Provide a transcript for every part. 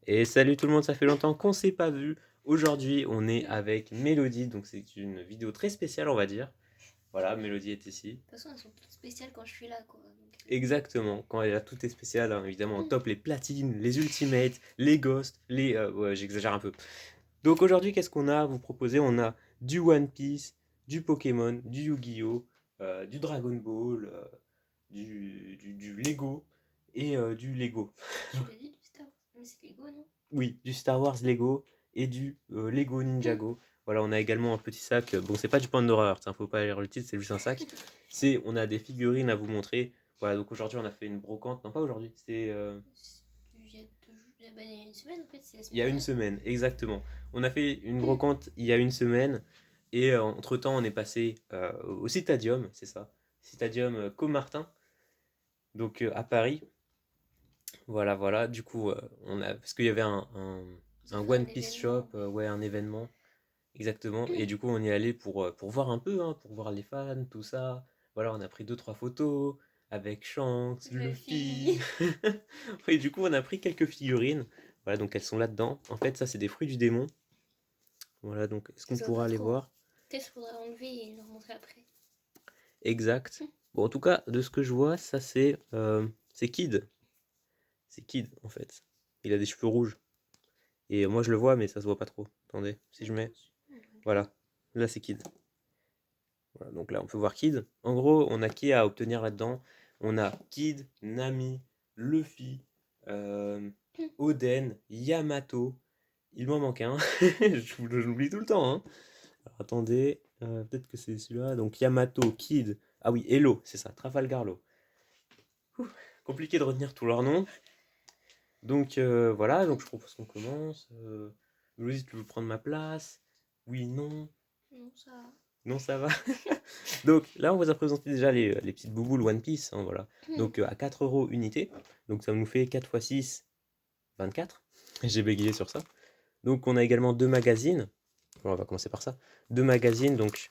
Et salut tout le monde, ça fait longtemps qu'on s'est pas vu. Aujourd'hui, on est avec Mélodie, donc c'est une vidéo très spéciale, on va dire. Voilà, Mélodie est ici. De toute façon, elles sont toutes spéciales quand je suis là, quoi. Donc, Exactement, quand elle est là, tout est spécial, hein, évidemment, top les platines, les ultimates, les ghosts, les... ouais, j'exagère un peu. Donc aujourd'hui, qu'est-ce qu'on a à vous proposer? On a du One Piece, du Pokémon, du Yu-Gi-Oh, du Dragon Ball, du Lego et du Lego. tu l'as dit du Star Wars? Mais c'est Lego, non? Oui, du Star Wars Lego et du Lego Ninjago. Voilà, on a également un petit sac. Bon, c'est pas du Pandora Hearts, hein, faut pas lire le titre, c'est juste un sac. On a des figurines à vous montrer. Voilà, donc aujourd'hui on a fait une brocante. Non, pas aujourd'hui, Il y a il y a une semaine, en fait, c'est la il semaine y a une dernière. semaine, exactement. On a fait une brocante il y a une semaine et entre-temps on est passé au Citadium, c'est ça. Citadium Comartin, donc à Paris. Voilà, voilà. Du coup, parce qu'il y avait Vous un avez fait One un Piece événement, Shop, ouais. ouais, un événement. Exactement. Et du coup, on y allait pour voir un peu, hein, pour voir les fans, tout ça. Voilà, on a pris deux, trois photos avec Shanks, Luffy. Luffy. Et du coup, on a pris quelques figurines. Voilà, donc elles sont là-dedans. En fait, ça, c'est des fruits du démon. Voilà, donc est-ce Ça qu'on se voit pas pourra les trop. voir? Peut-être faudra enlever et leur montrer après. Exact. Bon, en tout cas, de ce que je vois, ça, c'est Kid. C'est Kid, en fait. Il a des cheveux rouges. Et moi, je le vois, mais ça se voit pas trop. Attendez, si je mets... Attention. Voilà. Là, c'est Kid. Voilà, donc là, on peut voir Kid. En gros, on a qui à obtenir là-dedans? On a Kid, Nami, Luffy, euh, Oden, Yamato. Il m'en manque un. Je l'oublie tout le temps, hein. Alors, attendez, peut-être que c'est celui-là. Donc Yamato, Kid. Ah oui, Hello, c'est ça, Trafalgar Law. Ouh, compliqué de retenir tous leurs noms. Donc voilà, donc je propose qu'on commence. Louise, tu veux prendre ma place? Oui, non. Non, ça va. Non, ça va. Donc là, on vous a présenté déjà les petites bouboules One Piece, hein, voilà. Donc à 4 € unité. Donc ça nous fait 4 x 6, 24. J'ai bégayé sur ça. Donc on a également deux magazines. Bon, on va commencer par ça. Deux magazines, donc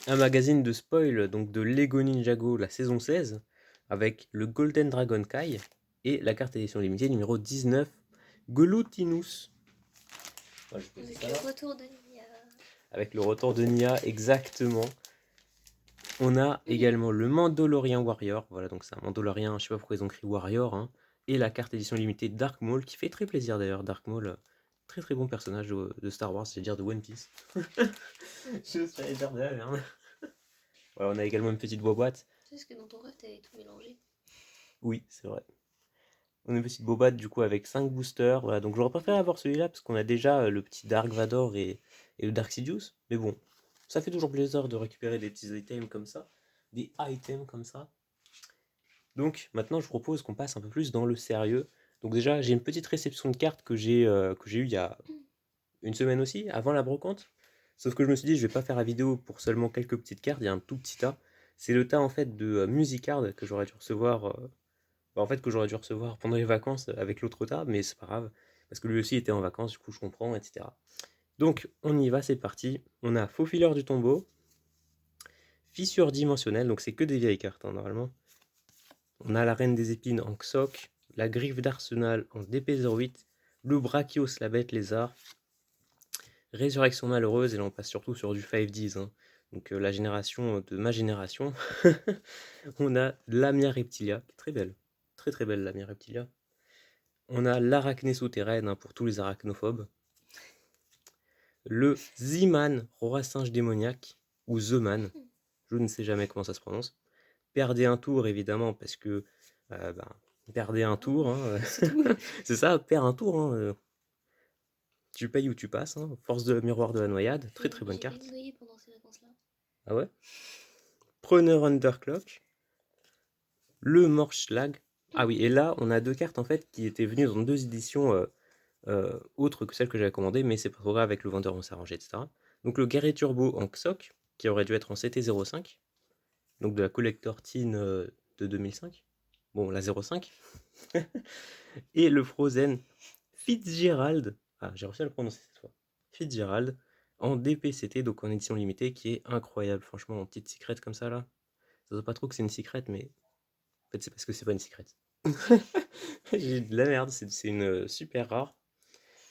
un magazine de spoil donc de Lego Ninjago, la saison 16, avec le Golden Dragon Kai et la carte édition limitée numéro 19, Glutinous. Voilà, je pose Avec ça le là. retour de Nia. Avec le retour de Nia, exactement. On a également le Mandalorian Warrior. Voilà, donc c'est un Mandalorian, je sais pas pourquoi ils ont écrit Warrior, hein. Et la carte édition limitée Dark Maul, qui fait très plaisir d'ailleurs. Dark Maul, très très bon personnage de Star Wars, c'est-à-dire de One Piece. Je suis dire de la merde. Voilà, on a également une petite boîte. Tu sais ce que dans ton rêve, t'avais tout mélangé. Oui, c'est vrai. On a une petite boîte du coup avec 5 boosters. Voilà, donc j'aurais préféré avoir celui-là parce qu'on a déjà le petit Dark Vador et le Dark Sidious. Mais bon, ça fait toujours plaisir de récupérer des petits items comme ça. Des items comme ça. Donc maintenant, je propose qu'on passe un peu plus dans le sérieux. Donc déjà, j'ai une petite réception de cartes que j'ai eue il y a une semaine aussi, avant la brocante. Sauf que je me suis dit, je vais pas faire la vidéo pour seulement quelques petites cartes, il y a un tout petit tas. C'est le tas en fait de Musicard que j'aurais dû recevoir, en fait que j'aurais dû recevoir pendant les vacances avec l'autre tas, mais c'est pas grave, parce que lui aussi était en vacances, du coup je comprends, etc. Donc on y va, c'est parti. On a Faufileur du tombeau, Fissure dimensionnelle, donc c'est que des vieilles cartes hein, normalement. On a la Reine des épines en Xoc, la Griffe d'Arsenal en DP08, le Brachios, la bête lézard, Résurrection malheureuse, et là on passe surtout sur du 5Ds, hein. Donc la génération de ma génération. On a Lamia Reptilia, qui est très belle. Très très belle Lamia Reptilia. On a l'arachné souterraine hein, pour tous les arachnophobes. Le Z-Man, roi singe démoniaque, ou The Man, je ne sais jamais comment ça se prononce. Perdez un tour évidemment, parce que ben, perdez un Voilà. tour, hein, C'est tout. c'est ça, perds un tour, hein, tu payes ou tu passes, hein. Force de miroir de la noyade, très très bonne J'ai failli carte. me noyer pendant ces vacances-là. Ah ouais. Preneur Underclock, le Morschlag. Ah oui, et là on a deux cartes en fait qui étaient venues dans deux éditions autres que celles que j'avais commandées, mais c'est pas trop grave, avec le vendeur on s'est arrangé, etc. Donc le Guerrier Turbo en Xoc, qui aurait dû être en CT05, donc de la Collector Teen de 2005. Bon, la 05. Et le Frozen Fitzgerald. Ah, j'ai réussi à le prononcer cette fois. Fitzgerald en DPCT, donc en édition limitée, qui est incroyable, franchement, en petite secrète comme ça là. Ça se voit pas trop que c'est une secrète, mais en fait c'est parce que c'est pas une secrète. J'ai de la merde, c'est une super rare.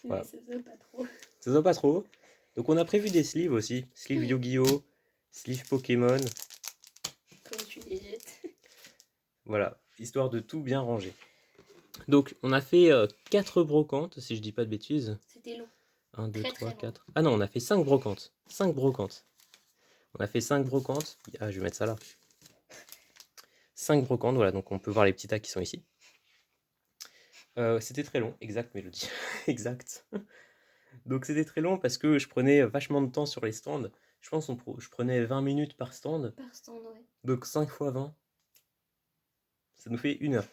Mais Voilà. ça se voit pas trop. Ça se voit pas trop. Donc on a prévu des sleeves aussi. Sleeve Yu-Gi-Oh! Sleeve Pokémon. Quand tu les jettes. Voilà, histoire de tout bien ranger. Donc on a fait 4 brocantes, si je dis pas de bêtises. C'était long. 1, 2, Très, 3, très long. 4. Ah non, on a fait 5 brocantes. 5 brocantes. On a fait 5 brocantes. Ah, je vais mettre ça là. 5 brocantes, voilà, donc on peut voir les petits tas qui sont ici. C'était très long, exact, Mélodie. Exact. Donc c'était très long parce que je prenais vachement de temps sur les stands. Je pense que je prenais 20 minutes par stand. Par stand, ouais. Donc 5 fois 20. Ça nous fait 1 heure.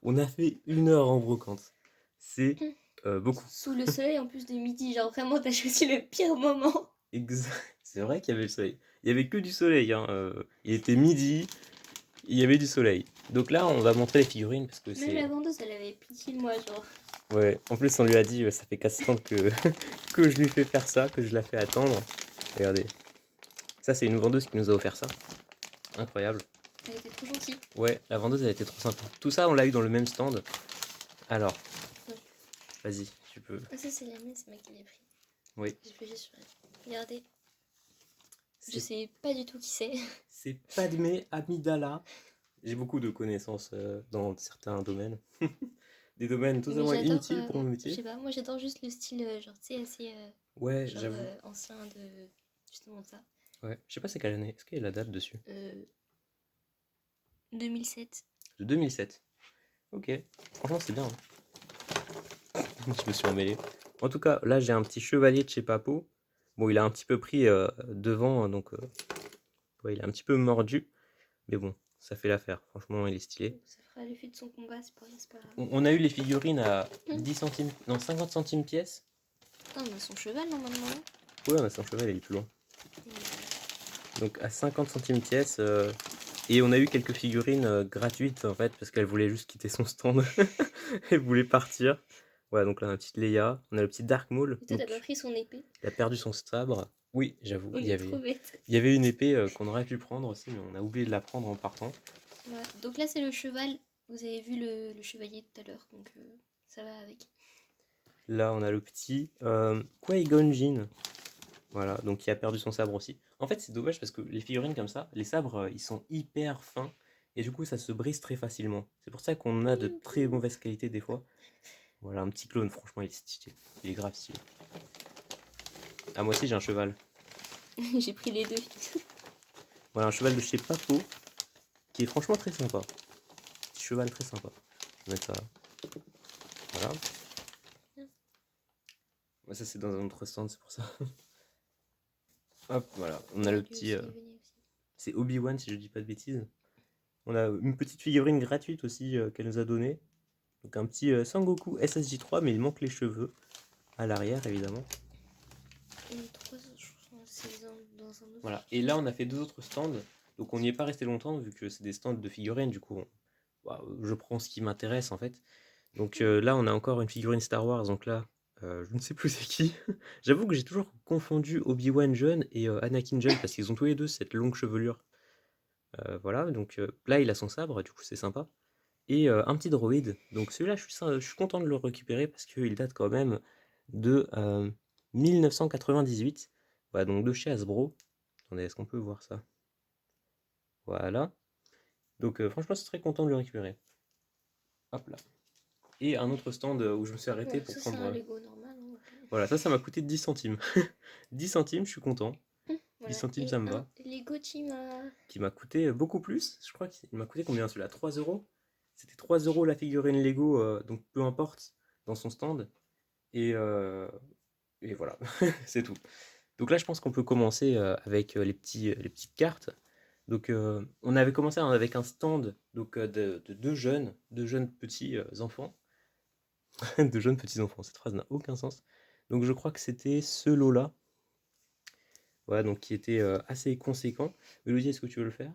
On a fait 1 heure en brocante. C'est beaucoup. Sous le soleil en plus de midi, genre vraiment t'as choisi le pire moment. C'est vrai qu'il y avait le soleil. Il y avait que du soleil, hein. Il était midi, il y avait du soleil. Donc là, on va montrer les figurines parce que Même c'est. la vendeuse, elle avait pitié de moi, genre. Ouais, en plus, on lui a dit, ça fait 4 ans que, que je lui fais faire ça, que je la fais attendre. Regardez. Ça, c'est une vendeuse qui nous a offert ça. Incroyable. Elle était trop gentille. Ouais, la vendeuse, elle était trop sympa. Tout ça, on l'a eu dans le même stand. Alors, Ouais. vas-y, tu peux. Ah, ça, c'est la mienne, c'est moi qui l'ai pris. Oui. Je vais juste regarder. Je C'est sais pas du tout qui c'est. c'est Padmé Amidala. J'ai beaucoup de connaissances dans certains domaines. Des domaines Mais totalement j'adore, inutiles pour mon je métier. sais pas, moi j'adore juste le style, genre, tu sais, assez Ouais, genre, j'avoue. ancien de justement de ça. Ouais, je sais pas c'est quelle année. Est-ce qu'il y a la date dessus? 2007. De 2007. Ok. Franchement, c'est bien, hein. Je me suis emmêlé. En tout cas, là, j'ai un petit chevalier de chez Papo. Bon, il a un petit peu pris devant, hein, donc ouais, il est un petit peu mordu. Mais bon, ça fait l'affaire. Franchement, il est stylé. Ça fera l'effet de son combat, c'est pas grave. On a eu les figurines à 10 centimes, non, 50 centimes pièce. Putain, on a son cheval normalement. Ouais, on a son cheval, il est plus loin. Et, Donc à 50 centimes pièce. Et on a eu quelques figurines gratuites en fait, parce qu'elle voulait juste quitter son stand. Elle voulait partir. Voilà, donc là on a la petite Leia, on a le petit Dark Maul. toi, t'as Donc pas pris son épée. il a perdu son sabre. Oui, j'avoue, On est trop bête. il y avait une épée qu'on aurait pu prendre aussi, mais on a oublié de la prendre en partant. Voilà. Donc là, c'est le cheval. Vous avez vu le chevalier tout à l'heure, donc ça va avec. Là on a le petit Qui-Gon Jinn. Voilà, donc il a perdu son sabre aussi. En fait, c'est dommage parce que les figurines comme ça, les sabres, ils sont hyper fins et du coup, ça se brise très facilement. C'est pour ça qu'on a de très mauvaise qualité des fois. Voilà, un petit clone, franchement, il est stylé. Il est grave stylé. Ah, moi aussi, j'ai un cheval. J'ai pris les deux. Voilà, un cheval de chez Papo qui est franchement très sympa. Petit cheval très sympa. Je vais mettre ça là. Voilà. Ouais, ça, c'est dans un autre stand, c'est pour ça. Hop, voilà. On a le Lui petit. aussi, il venait aussi. C'est Obi-Wan, si je dis pas de bêtises. On a une petite figurine gratuite aussi qu'elle nous a donnée. Donc un petit Sangoku SSJ3, mais il manque les cheveux. À l'arrière, évidemment. Et les trois autres, je crois, c'est dans un autre. Voilà. Et là, on a fait 2 autres stands. Donc on n'y est pas resté longtemps, vu que c'est des stands de figurines. Du coup, bah, je prends ce qui m'intéresse, en fait. Donc là, on a encore une figurine Star Wars. Donc là, je ne sais plus c'est qui. J'avoue que j'ai toujours confondu Obi-Wan jeune et Anakin jeune, parce qu'ils ont tous les deux cette longue chevelure. Voilà, donc là, il a son sabre, du coup, c'est sympa. Et un petit droïde. Donc celui-là, je suis content de le récupérer parce qu'il date quand même de 1998. Voilà, donc de chez Hasbro. Attendez, est-ce qu'on peut voir ça? Voilà. Donc franchement, je suis très content de le récupérer. Hop là. Et un autre stand où je me suis arrêté Ouais, pour ça, c'est prendre. un Lego normal. Hein. Voilà, ça m'a coûté 10 centimes. 10 centimes, je suis content. 10 Voilà. centimes, Et ça me un va. Lego Chima. Qui m'a coûté beaucoup plus. Je crois qu'il m'a coûté combien celui-là? 3 euros. C'était 3 euros la figurine Lego, donc peu importe, dans son stand. Et, euh, et voilà, c'est tout. Donc là, je pense qu'on peut commencer avec les petites cartes. Donc, on avait commencé avec un stand donc, de deux jeunes petits enfants. De jeunes petits enfants, cette phrase n'a aucun sens. Donc, je crois que c'était ce lot-là. Voilà, donc qui était assez conséquent. Mélodie, est-ce que tu veux le faire?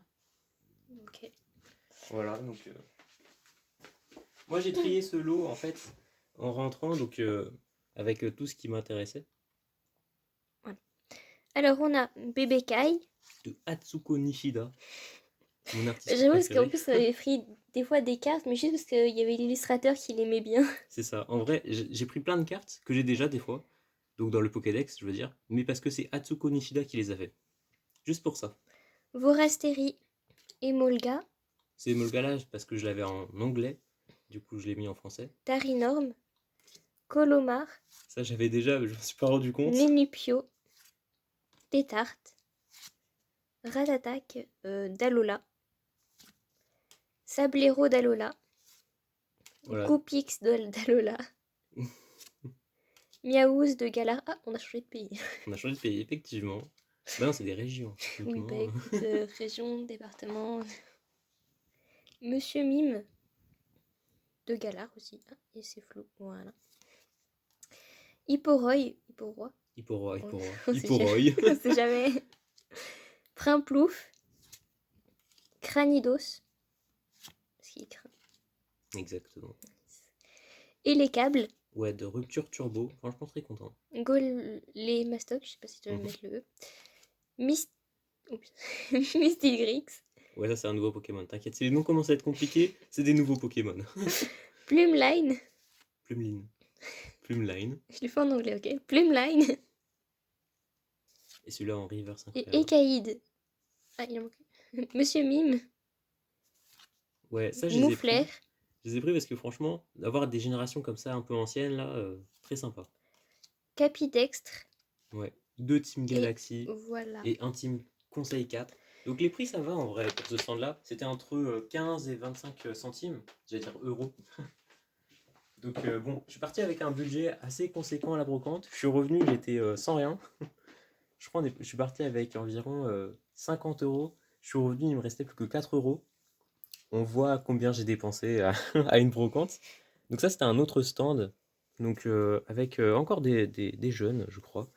Ok. Voilà, donc moi j'ai trié ce lot en fait en rentrant donc avec tout ce qui m'intéressait. Alors, on a Bébé Kai. De Atsuko Nishida. Mon artiste J'avoue, parce qu'en préféré. plus, ça avait pris des fois des cartes, mais juste parce qu'il y avait l'illustrateur qui l'aimait bien. C'est ça. En vrai, j'ai pris plein de cartes que j'ai déjà des fois. Donc dans le Pokédex, je veux dire. Mais parce que c'est Atsuko Nishida qui les a fait. Juste pour ça. Vorasteri, Emolga, C'est Molgala parce que je l'avais en anglais. Du coup, je l'ai mis en français. Tarinorm, Colomar, Ça, j'avais déjà, mais je me suis pas rendu compte. Nenupio, Tétarte, Ratatak, Dalola, Sablero d'Alola, Voilà. Coupix d'Alola, Miaouz de Galar. Ah, on a changé de pays. On a changé de pays, effectivement. Bah non, c'est des régions, Oui, bah techniquement. écoute, région, département. Monsieur Mime de Galar aussi. Ah, et c'est flou, voilà. Hipporoy, Hipporoy, Hipporoy, on Hipporoy. on sait jamais. Hipporoy. On sait jamais. Primplouf, Cranidos, parce qu'il craint. Exactement. Et les câbles, Ouais, de rupture turbo. Franchement, très content. les Mastoc, je sais pas si tu veux Mhm. mettre le E. Myst... Oups. Mystigrix, Ouais, ça, c'est un nouveau Pokémon. T'inquiète, si les noms commencent à être compliqués, c'est des nouveaux Pokémon. Plumeline, Plumeline. Plumeline. je l'ai fait en anglais, ok. Plumeline Et celui-là en reverse et incroyable. Écaïde. Ah, il en manque. Monsieur Mime, Ouais, ça, je les ai Mouflair, pris. Je les ai pris parce que franchement, d'avoir des générations comme ça, un peu anciennes, là, très sympa. Capidextre, Ouais. 2 Team et Galaxy voilà. et un Team Conseil 4. Donc les prix, ça va en vrai pour ce stand-là. C'était entre 15 et 25 centimes, j'allais dire euros. Donc bon, je suis parti avec un budget assez conséquent à la brocante. Je suis revenu, j'étais sans rien. Je crois je suis parti avec environ 50 euros. Je suis revenu, il me restait plus que 4 euros. On voit combien j'ai dépensé à, à une brocante. Donc ça, c'était un autre stand. Donc avec encore des jeunes, je crois.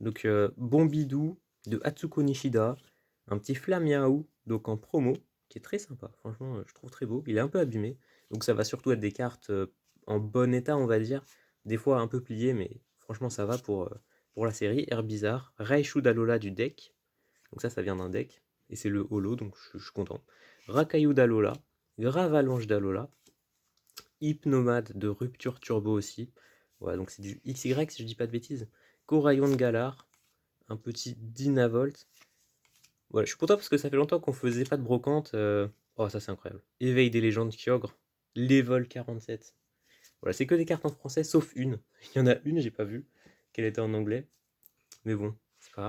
Donc Bombidou de Atsuko Nishida. Un petit Flamiaou, donc en promo, qui est très sympa. Franchement, je trouve très beau. Il est un peu abîmé. Donc ça va surtout être des cartes en bon état, on va dire. Des fois un peu pliées, mais franchement, ça va pour la série. Herbizarre, Raichu d'Alola du deck. Donc ça vient d'un deck. Et c'est le holo, donc je suis content. Rakayu d'Alola, Gravalanche d'Alola, Hypnomade de Rupture Turbo aussi. Voilà, donc c'est du XY si je dis pas de bêtises. Corayon de Galar, un petit Dynavolt. Voilà, je suis content parce que ça fait longtemps qu'on faisait pas de brocante. Oh, ça c'est incroyable. Éveil des légendes Kyogre, Level 47. Voilà, c'est que des cartes en français, sauf une. Il y en a une, j'ai pas vu, qu'elle était en anglais. Mais bon, c'est pas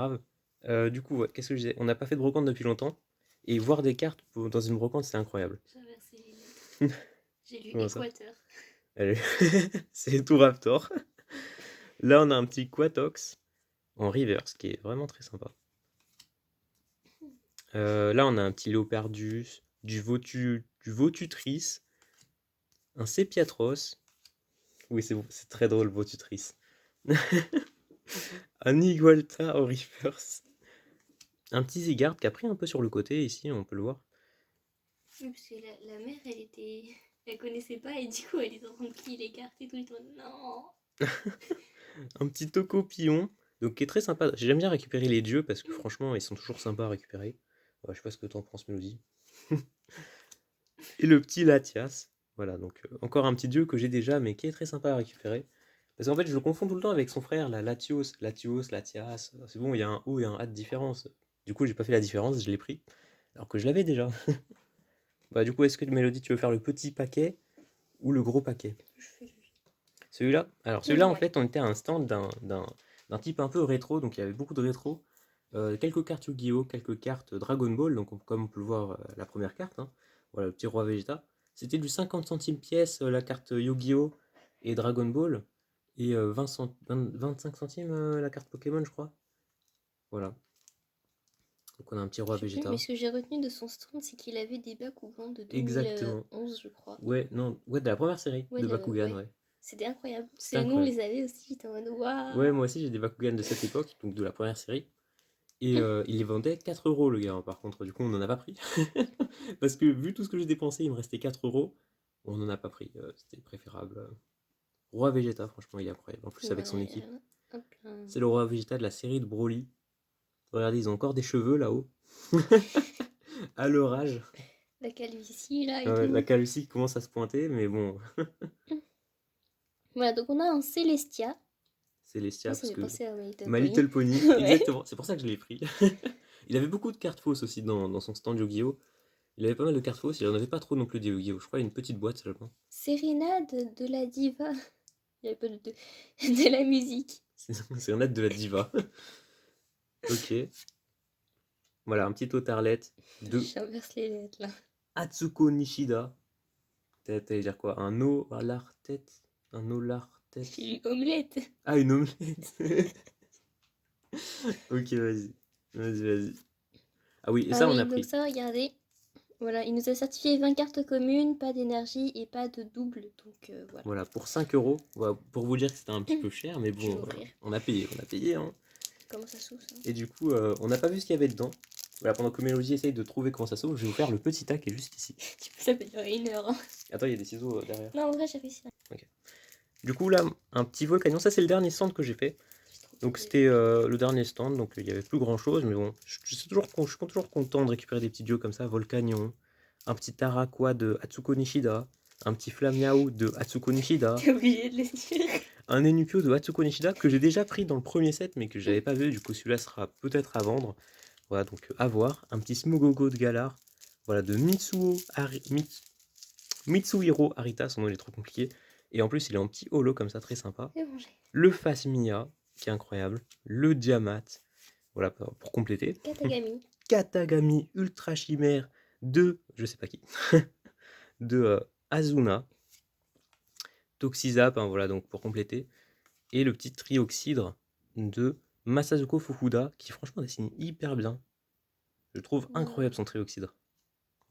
grave. Du coup, ouais, qu'est-ce que je disais? On n'a pas fait de brocante depuis longtemps. Et voir des cartes dans une brocante, c'est incroyable. J'ai inversé les lettres. J'ai lu Comment ça? Équateur. Allez. C'est tout Raptor. Là, on a un petit Quatox en reverse qui est vraiment très sympa. Là, on a un petit Léopardus, du Votutrice, un Sepiatros. Oui, c'est très drôle, Votutrice. Un Igualta en reverse. Un petit Zygarde qui a pris un peu sur le côté ici, on peut le voir. Oui, parce que la mère, elle était. Elle connaissait pas et du coup, elle était en train de plier les cartes et tout. Et tout. Non. Un petit Tocopillon, donc qui est très sympa. J'aime bien récupérer les dieux parce que franchement, ils sont toujours sympas à récupérer. Ouais, je sais pas ce que t'en penses, Mélodie. Et le petit Latias. Voilà, donc encore un petit dieu que j'ai déjà, mais qui est très sympa à récupérer. Parce qu'en fait, je le confonds tout le temps avec son frère, la Latios, Latias. C'est bon, il y a un O et un A de différence. Du coup, j'ai pas fait la différence, je l'ai pris. Alors que je l'avais déjà. Bah, du coup, est-ce que Mélodie, tu veux faire le petit paquet ou le gros paquet? Je fais juste. Celui-là? Alors, celui-là, en Ouais. fait, on était à un stand d'un type un peu rétro, donc il y avait beaucoup de rétro. Quelques cartes Yu-Gi-Oh!, quelques cartes Dragon Ball, donc comme on peut le voir, la première carte, hein. Voilà, le petit roi Vegeta. C'était du 50 centimes pièce, la carte Yu-Gi-Oh! Et Dragon Ball, et 25 centimes la carte Pokémon, je crois. Voilà. Donc on a un petit roi Je sais plus, mais Vegeta. ce que j'ai retenu de son stand, c'est qu'il avait des Bakugan de Exactement. 2011, je crois. Ouais, non, ouais, de la première série Ouais, de Bakugan, ouais. ouais. C'était incroyable. Parce C'était que nous, on incroyable. les avait aussi. J'étais en mode Ouais, waouh. moi aussi j'ai des Bakugan de cette époque, donc de la première série. Et il les vendait 4 euros le gars, hein, par contre. Du coup, on n'en a pas pris. Parce que vu tout ce que j'ai dépensé, il me restait 4 euros. On n'en a pas pris. C'était préférable. Roi Vegeta, franchement, il est incroyable. En plus, avec son Ouais, équipe. hop là. C'est le Roi Vegeta de la série de Broly. Regardez, ils ont encore des cheveux là-haut. à l'orage. La calvitie, là, et La tout. calvitie commence à se pointer, mais bon, Voilà, donc on a un Celestia. Célestia, Moi, ça parce me fait que penser à My Little My Pony. Little Pony, Ouais. exactement, c'est pour ça que je l'ai pris. Il avait beaucoup de cartes fausses aussi dans son stand Yu-Gi-Oh! Il avait pas mal de cartes fausses, il en avait pas trop non plus des Yu-Gi-Oh! Je crois une petite boîte seulement. Sérénade de la diva. Il y avait pas de la musique. C'est un aide de la diva. Ok. Voilà, un petit Otarlet de J'inverse les lettres, là. Atsuko Nishida. T'allais dire quoi? Un olar tête? Un olar tête? J'ai lu omelette. Ah, une omelette. Ok, vas-y. Vas-y. Ah oui, et Ah ça, on oui, a donc pris. ça, regardez. Voilà, il nous a certifié 20 cartes communes, pas d'énergie et pas de double. Donc voilà. Voilà, pour 5 euros. Voilà, pour vous dire que c'était un petit peu cher, mais Je vais bon, ouvrir. on a payé, hein. Comment ça s'ouvre ça? Et du coup, on n'a pas vu ce qu'il y avait dedans. Voilà, pendant que Mélodie essaye de trouver comment ça s'ouvre, je vais vous faire le petit tas qui est juste ici. Ça peut durer 1 heure. Hein. Attends, il y a des ciseaux derrière. Non, en vrai, j'ai réussi. Du coup, là, un petit volcanion. Ça, c'est le dernier stand que j'ai fait. Donc, c'était le dernier stand. Donc, il n'y avait plus grand chose. Mais bon, je suis toujours content de récupérer des petits duos comme ça. Volcanion, un petit Tarakwa de Atsuko Nishida, un petit Flammiao de Atsuko Nishida, T'es obligé de le dire. un Enukyo de Atsuko Nishida que j'ai déjà pris dans le premier set, mais que j'avais pas vu. Du coup, celui-là sera peut-être à vendre. Voilà, donc à voir. Un petit Smogogo de Galar. Voilà, de Mitsuhiro Arita. Son nom il est trop compliqué. Et en plus, il est en petit holo comme ça, très sympa. C'est mangé. Le Phasmia, qui est incroyable. Le Diamat. Voilà, pour compléter. Katagami. Katagami Ultra Chimère de, je sais pas qui, de Azuna. Toxizap, hein, voilà, donc pour compléter. Et le petit Trioxydre de Masazuko Fukuda, qui franchement dessine hyper bien. Je trouve incroyable son Trioxydre.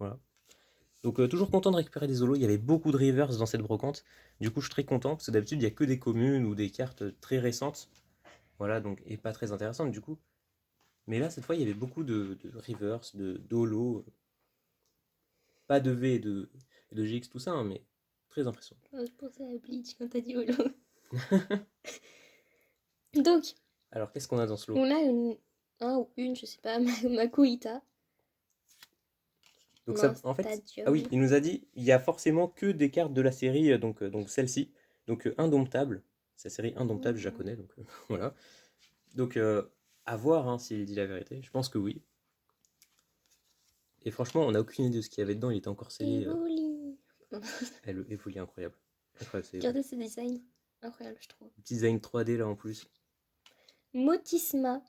Voilà. Donc toujours content de récupérer des holos. Il y avait beaucoup de reverse dans cette brocante. Du coup, je suis très content parce que d'habitude, il n'y a que des communes ou des cartes très récentes. Voilà, donc, et pas très intéressantes du coup. Mais là, cette fois, il y avait beaucoup de reverse, d'holos. Pas de V et de GX, tout ça, hein, mais très impressionnant. Je pensais à Bleach quand t'as dit holo. Donc, Alors, qu'est-ce qu'on a dans ce lot? on a un ou une, je sais pas, Makuita. Donc ça, en fait, ah oui, il nous a dit, il y a forcément que des cartes de la série, donc celle-ci. Donc Indomptable, sa série Indomptable, je la connais, donc voilà. Donc à voir hein, s'il dit la vérité, je pense que oui. Et franchement, on n'a aucune idée de ce qu'il y avait dedans, il était encore scellé. Evoli. Le Evoli, incroyable. Regardez ce design, incroyable je trouve. Petit design 3D là en plus. Motisma.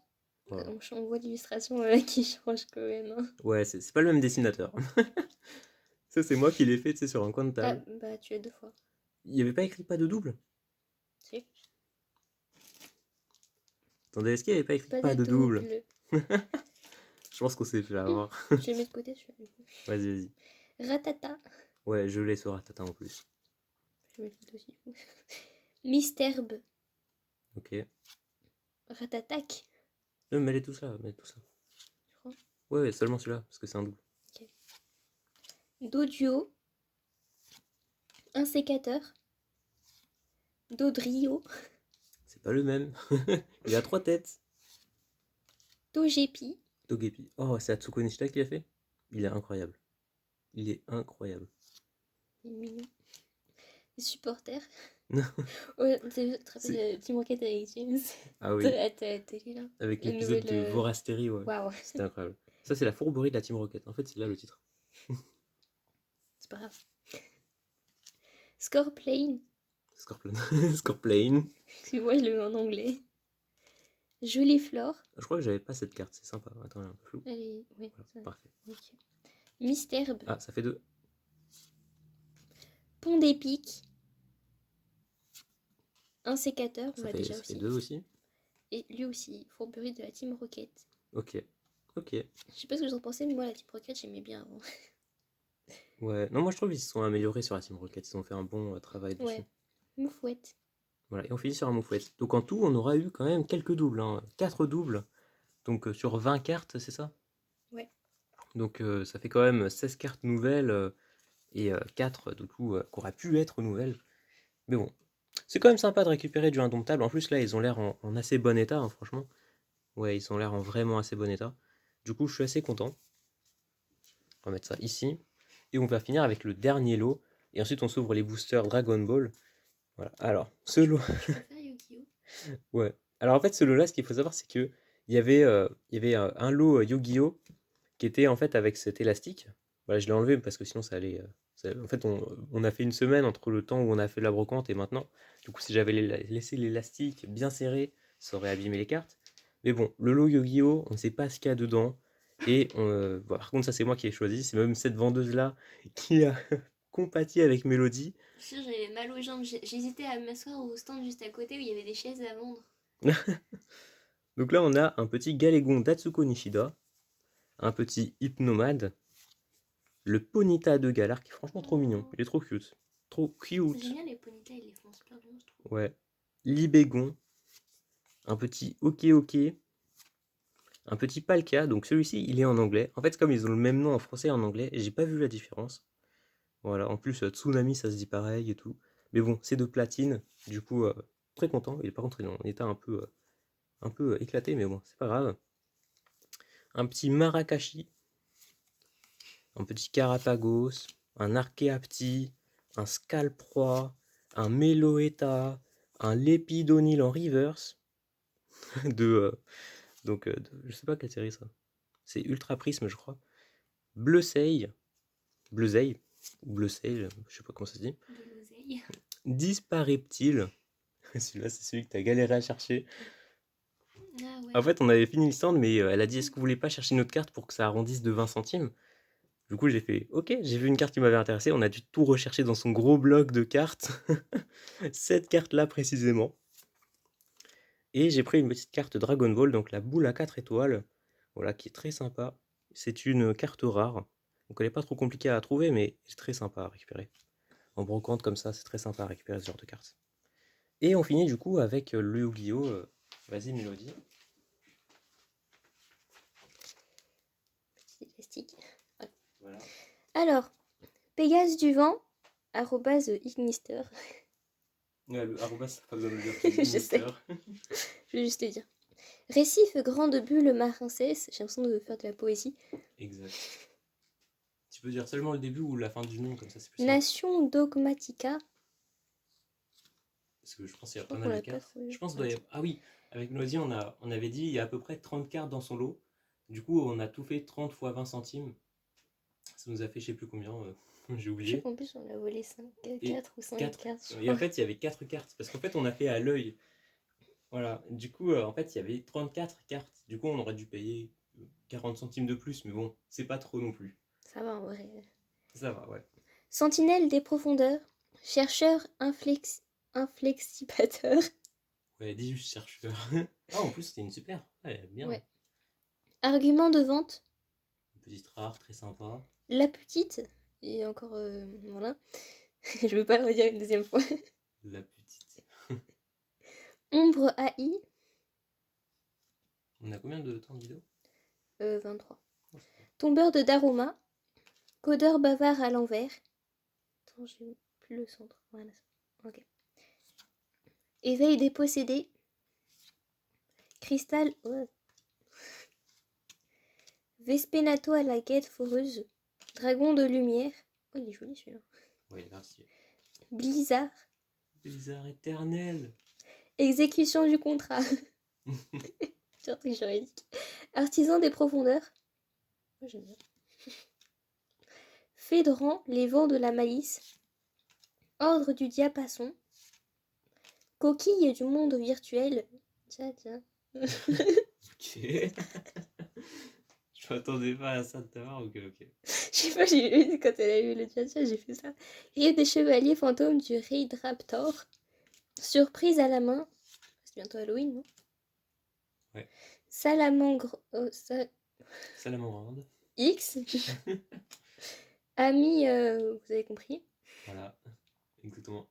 Voilà. On voit l'illustration qui change quand même. Hein. Ouais, c'est pas le même dessinateur. Ça, c'est moi qui l'ai fait, tu sais, sur un coin de table. Ah, bah tu as 2 fois. Il n'y avait pas écrit pas de double? Si. Attendez, est-ce qu'il n'y avait pas écrit pas de double? Je pense qu'on s'est fait avoir. Je vais mettre de côté celui-là. Vas-y. Ratata. Ouais, je l'ai sur Ratata en plus. Je vais mettre le aussi. Misterbe. Ok. Ratatac. Mets tout ça, mets tout ça. Je crois. Ouais, seulement celui-là, parce que c'est un double. Ok. Dodio. Un sécateur. Dodrio. C'est pas le même. Il a 3 têtes. Togepi. Togepi. Oh, c'est Atsuko Nishida qui l'a fait? Il est incroyable. Il est incroyable. Il est mignon. Les supporters. Non. Ouais, tu te rappelles de Team Rocket avec James? Ah oui. Télé là. Avec La l'épisode de nouvelle, Vorasteri, ouais. Waouh. C'était incroyable. Ça, c'est la fourberie de la Team Rocket. En fait, c'est là le titre. C'est pas grave. Scorplane. Scorplane. Tu vois, je le mets en anglais. Jolie Flore. Je crois que j'avais pas cette carte, c'est sympa. Attends, elle est un peu floue. Allez, ouais, Voilà, ça. parfait. Okay. Misterbe. Ah, ça fait 2. Pont d'épique. Un sécateur, on Ça l'a déjà fait aussi. 2 aussi. Et lui aussi, fourberie de la Team Rocket. Ok. Je sais pas ce que vous en pensez, mais moi, la Team Rocket, j'aimais bien avant. Ouais, non, moi je trouve qu'ils se sont améliorés sur la Team Rocket. Ils ont fait un bon travail dessus. Ouais. Moufouette. Voilà, et on finit sur un moufouette. Donc en tout, on aura eu quand même quelques doubles. Hein. 4 doubles. Donc sur 20 cartes, c'est ça? Ouais. Donc ça fait quand même 16 cartes nouvelles et 4 du coup qui auraient pu être nouvelles. Mais bon, c'est quand même sympa de récupérer du indomptable. En plus là, ils ont l'air en assez bon état, hein, franchement. Ouais, ils ont l'air en vraiment assez bon état. Du coup, je suis assez content. On va mettre ça ici. Et on va finir avec le dernier lot. Et ensuite, on s'ouvre les boosters Dragon Ball. Voilà. Alors, ce lot. Je préfère Yu-Gi-Oh! Ouais. Alors, en fait, ce lot-là, ce qu'il faut savoir, c'est que il y avait un lot Yu-Gi-Oh! Qui était en fait avec cet élastique. Voilà, je l'ai enlevé parce que sinon ça allait. En fait, on a fait une semaine entre le temps où on a fait la brocante et maintenant. Du coup, si j'avais laissé l'élastique bien serré, ça aurait abîmé les cartes. Mais bon, le lot Yu-Gi-Oh! On ne sait pas ce qu'il y a dedans. Et bon, par contre, ça c'est moi qui ai choisi. C'est même cette vendeuse-là qui a compati avec Mélodie. Je suis sûre, j'avais mal aux jambes. J'hésitais à m'asseoir au stand juste à côté où il y avait des chaises à vendre. Donc là, on a un petit Galégon d'Atsuko Nishida, un petit Hypnomade, le Ponyta de Galar qui est franchement trop mignon. Il est trop cute. Trop cute. J'aime bien les ponytails, ils les font super bien, je trouve. Ouais. Libégon, un petit Ok Ok, un petit Palkia. Donc celui-ci, il est en anglais. En fait, comme ils ont le même nom en français et en anglais, j'ai pas vu la différence. Voilà. En plus, Tsunami, ça se dit pareil et tout. Mais bon, c'est de platine. Du coup, très content. Et par contre, il est en état un peu éclaté, mais bon, c'est pas grave. Un petit Marakashi, un petit Carapagos, un Archeapti, un Scalproie, un Meloetta, un Lepidonil en reverse de je sais pas quelle série ça. C'est Ultra Prisme, je crois. Bleuseille, Bleuseille, ou Bleuseille, je sais pas comment ça se dit. De l'oseille. Dispareptile. Celui-là, c'est celui que t'as galéré à chercher. Ah ouais. En fait, on avait fini le stand, mais elle a dit est-ce que vous voulez pas chercher une autre carte pour que ça arrondisse de 20 centimes. Du coup, j'ai fait ok, j'ai vu une carte qui m'avait intéressé. On a dû tout rechercher dans son gros bloc de cartes. Cette carte-là précisément. Et j'ai pris une petite carte Dragon Ball, donc la boule à 4 étoiles. Voilà, qui est très sympa. C'est une carte rare. Donc elle n'est pas trop compliquée à trouver, mais elle est très sympa à récupérer. En brocante comme ça, c'est très sympa à récupérer ce genre de carte. Et on finit du coup avec le Yu-Gi-Oh! Vas-y, Mélodie. Petit élastique. Voilà. Alors, Pégase du vent, arrobase Ignister. Ouais, le arrobas, ça pas besoin de le dire. Je sais. Je vais juste te dire. Récif, grande bulle marincesse. J'ai l'impression de faire de la poésie. Exact. Tu peux dire seulement le début ou la fin du nom, comme ça c'est plus simple. Nation dogmatica. Parce que je pense qu'il y a Je crois pas qu'on mal l'a de pas cartes. trouvé. Je pense qu'il doit y avoir... Ah oui, avec Mélodie, on avait dit il y a à peu près 30 cartes dans son lot. Du coup, on a tout fait 30 fois 20 centimes. Ça nous a fait je sais plus combien, j'ai Je sais oublié. qu'en plus on a volé 4 ou 5 4. cartes. Et en fait, il y avait 4 cartes. Parce qu'en fait, on a fait à l'œil. Voilà. Du coup, en fait, il y avait 34 cartes. Du coup, on aurait dû payer 40 centimes de plus. Mais bon, c'est pas trop non plus. Ça va en vrai. Ça va, ouais. Sentinelle des profondeurs. Chercheur inflexibateur. Ouais, 18 chercheurs. Ah, en plus, c'était une super. Ouais, bien. Ouais. Argument de vente. Une petite rare, très sympa. La petite. Et encore, voilà. Je veux pas le redire une deuxième fois. La petite. Ombre AI. On a combien de temps de vidéo 23. Oh, Tombeur de Daruma. Codeur bavard à l'envers. Attends, j'ai plus le centre. Voilà. Ok. Éveil des possédés. Cristal. Ouais. Vespenato à la quête foreuse. Dragon de lumière. Oh, il est joli celui-là. Oui, merci. Blizzard. Blizzard éternel. Exécution du contrat. C'est un truc juridique. Artisan des profondeurs. Oh, j'aime bien. Fédran, les vents de la malice. Ordre du diapason. Coquille du monde virtuel. Tiens, tiens. Ok. Je m'attendais pas à ça de ta part. Ok, ok. Je sais pas, j'ai vu quand elle a eu le tcha-tcha, j'ai fait ça. Rive des chevaliers fantômes du Raid Raptor. Surprise à la main. C'est bientôt Halloween, non? Ouais. Salamangre. Salamandre. X. Ami, vous avez compris. Voilà. Exactement.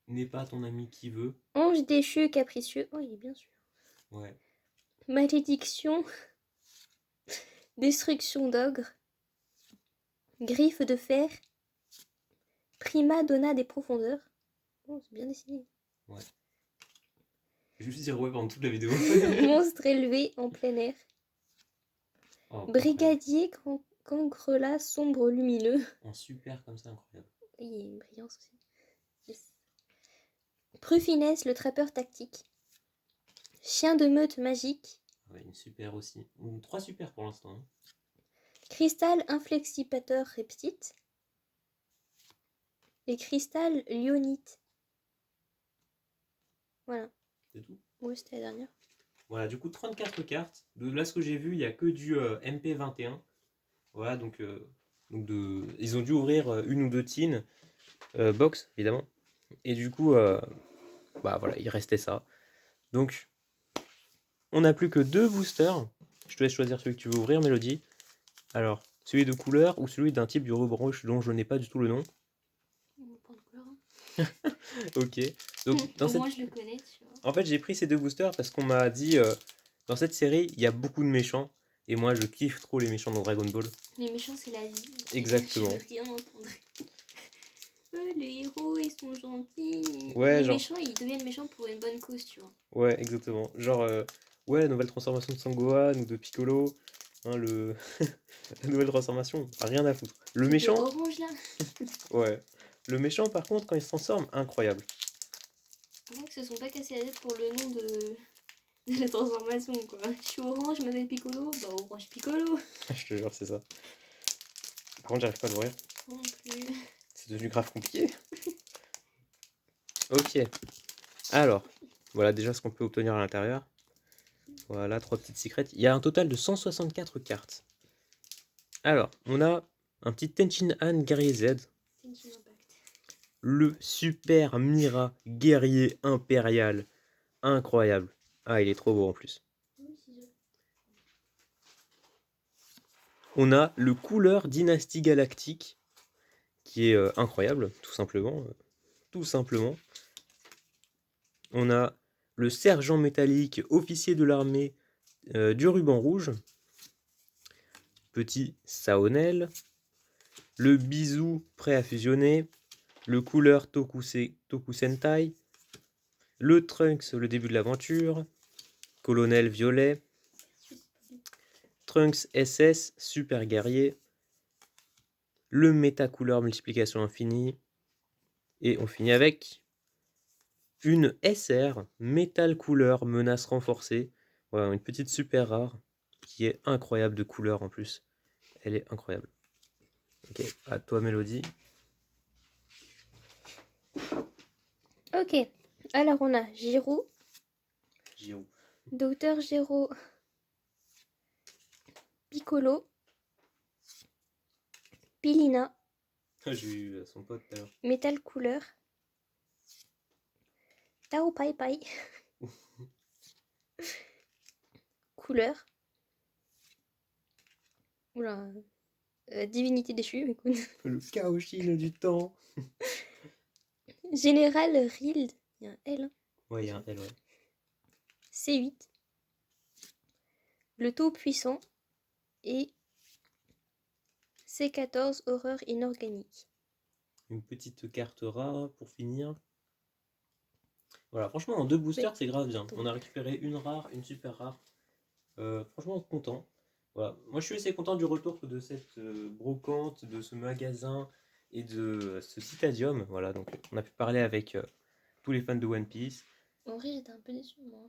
N'est pas ton ami qui veut. Ange déchu capricieux. Oh, il est bien sûr. Ouais. Malédiction. Destruction d'ogre. Griffe de fer. Prima donna des profondeurs. Oh, c'est bien dessiné. Ouais. Je vais juste dire ouais pendant toute la vidéo. Monstre élevé en plein air. Oh, Brigadier Cancrela sombre lumineux. En super comme ça, incroyable. Il y a une brillance aussi. Yes. Prufinès, le trappeur tactique. Chien de meute magique. Ouais, une super aussi. 3 super pour l'instant. Hein. Cristal inflexipateur reptite. Et cristal lyonite. Voilà. C'est tout. Oui, c'était la dernière. Voilà, du coup, 34 cartes. De là, ce que j'ai vu, il n'y a que du MP21. Voilà, donc ils ont dû ouvrir une ou deux tins. Box, évidemment. Et du coup, bah voilà, il restait ça. Donc, on n'a plus que 2 boosters. Je te laisse choisir celui que tu veux ouvrir, Mélodie. Alors, celui de couleur ou celui d'un type du ruban rouge dont je n'ai pas du tout le nom. On va prendre couleur. Hein. Ok. Donc, dans cette... Moi, je le connais, tu vois. En fait, j'ai pris ces 2 boosters parce qu'on m'a dit dans cette série, il y a beaucoup de méchants. Et moi, je kiffe trop les méchants dans Dragon Ball. Les méchants, c'est la vie. Exactement. Je veux rien entendre. Les héros, ils sont gentils. Ouais, les genre... méchants, ils deviennent méchants pour une bonne cause, tu vois. Ouais, exactement. Genre, ouais, la nouvelle transformation de Sangohan ou de Piccolo. Hein, la nouvelle transformation, rien à foutre. Le méchant... Orange, là. Ouais. Le méchant, par contre, quand il se transforme, incroyable. Les mecs se sont pas cassés la tête pour le nom de la transformation, quoi. Je suis orange, je m'appelle Piccolo. Bah, orange Piccolo. Je te jure, c'est ça. Par contre, j'arrive pas à l'ouvrir. Non plus. C'est devenu grave compliqué. Ok. Alors, voilà déjà ce qu'on peut obtenir à l'intérieur. Voilà, 3 petites secrètes. Il y a un total de 164 cartes. Alors, on a un petit Tenchin Han guerrier Z. Tenchin Impact. Le super Mira guerrier impérial. Incroyable. Ah, il est trop beau en plus. On a le couleur dynastie galactique, qui est incroyable, tout simplement. Tout simplement. On a le sergent métallique, officier de l'armée du ruban rouge. Petit Saonel. Le bisou prêt à fusionner. Le couleur Tokusentai. Le Trunks, le début de l'aventure. Colonel violet. Trunks SS, super guerrier. Le méta couleur multiplication infinie. Et on finit avec une SR, métal couleur menace renforcée. Voilà, une petite super rare qui est incroyable de couleur en plus. Elle est incroyable. Ok, à toi Mélodie. Ok, alors on a Giro, Giroud. Docteur Giro, Piccolo, Pilina, J'ai eu son pote tout à l'heure. Metal Couleur, Tao Pai Pai, Couleur, oula, Divinité déchue, écoute. Le Kaoshin du temps. Général Rild, il y a un L, hein. Ouais, il y a un L, ouais. C8, le Tout Puissant et C14 Horreur inorganique. Une petite carte rare pour finir. Voilà, franchement, en 2 boosters, c'est grave bien. On a récupéré une rare, une super rare. Franchement, content. Voilà. Moi, je suis assez content du retour de cette brocante, de ce magasin et de ce Citadium. Voilà, donc on a pu parler avec tous les fans de One Piece. En vrai, j'étais un peu déçue, moi.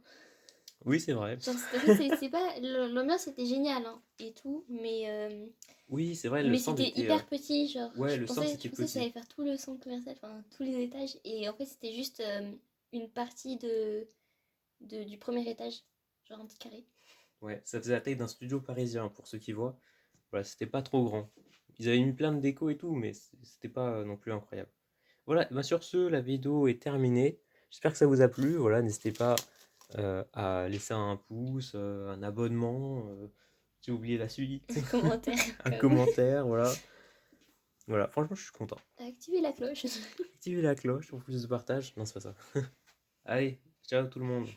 Oui, c'est vrai. Genre, c'est pas... L'ambiance était géniale, hein, et tout, mais... Oui, c'est vrai, le mais stand c'était était... hyper petit, genre. Ouais, je le stand pensais c'était que ça petit. allait faire tout le centre commercial, enfin, tous les étages, et en fait, c'était juste une partie du premier étage, genre un petit carré. Ouais, ça faisait la taille d'un studio parisien, pour ceux qui voient. Voilà, c'était pas trop grand. Ils avaient mis plein de déco et tout, mais c'était pas non plus incroyable. Voilà, bah sur ce, la vidéo est terminée. J'espère que ça vous a plu. Voilà, n'hésitez pas à laisser un pouce, un abonnement, j'ai oublié la suite, Un commentaire. un commentaire, voilà. Voilà, franchement, je suis content. Activez la cloche. Activez la cloche pour plus de partage. Non, c'est pas ça. Allez, ciao tout le monde.